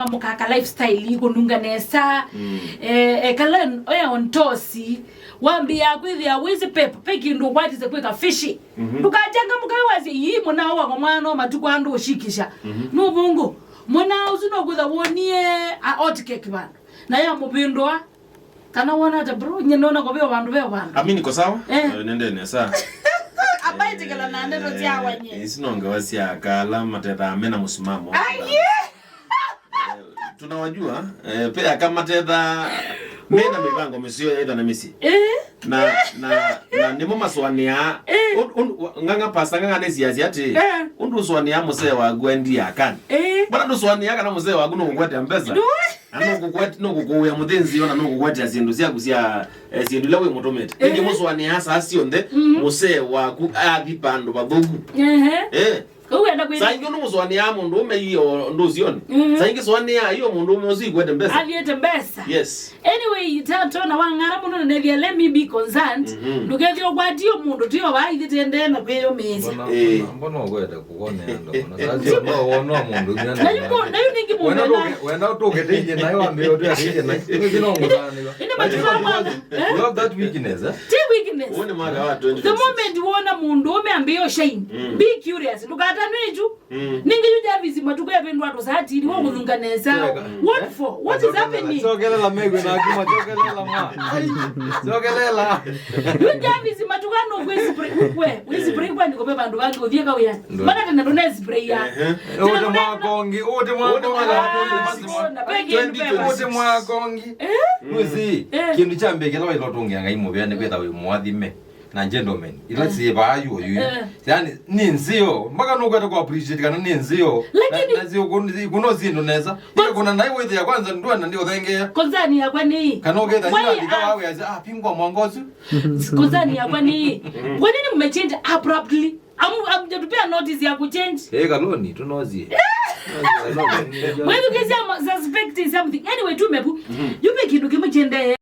mukaka lifestyle kununga nesa kalen oya ontosi wambia kwithia wizi peki ndo kwatize kweka fishi tukajanga mukawazi yi muna wa mwana matuko ando ushikisha nubungu muna uzino kutha wonie a hot cake bana na ya mubindwa kana wona ta bro nyinona ko bandu be bandu amini ko sawa nende nesa abaite kala na nendo tia wanye isinonga wasia kala mateta amena musimamo tunawajua pia kama tetha mena mipango misio eda na misi na nimo maswania nganga pasta nganga nesiasi ati undu swania muse wa gwendi yakani bana ndo swania kana muse wa guno kugweta mpesa no kukuya muthenzi yona no kugweta zindu cia kusia zindu lawe mutomete ndi muswania sasio nde muse wa ku abipando bathugu uenda kwenda saingi no muswania mundu umeyo ndo zioni saingi swania hiyo mundu umozi gwete mpesa aliete mbesa yes anyway tona wangara muno nevia let me be concerned ndugethio gwatio mundu tio baithitende na kweyo mezi mbona ogweta kuone ndo sasa no wono mundu nyana na ningi mundu wenda utoketeje nayo ambayo ndio atije na kino ngudani ina matuma you have that weakness weakness one mara wa 20 the moment wona mundu umeambio shame be curious lukata nweju ningi yuja bizima tukuyapendwa ndo sati ili wo kuzunganeza what for what is happening sokelela megwe na akima sokelela ma sokelela yuja bizima tukano kwezi spray kwa ndiko pe bandu bangi uthieka uyani mana tena ndo na spray ya ote mwakongi ote mwakongi muzi kindu chambekela wa ilotongia ngai mubyane kwetha we mwathime na gentlemen ila siba ayo yani ninzio mpaka nukwete ku appreciate kana ninzio na zio kuno zindu neza ile kuna nai wewe ya kwanza ndo na ndio thengea kozani ya kwani kana ugeta ila dikawa ya pingwa mwangozi kozani ya kwani kwa nini mmechange abruptly amjatupia notice ya kuchange kaloni tunozie wewe ukisia suspect something anyway tu mepu yupe kindu kimchende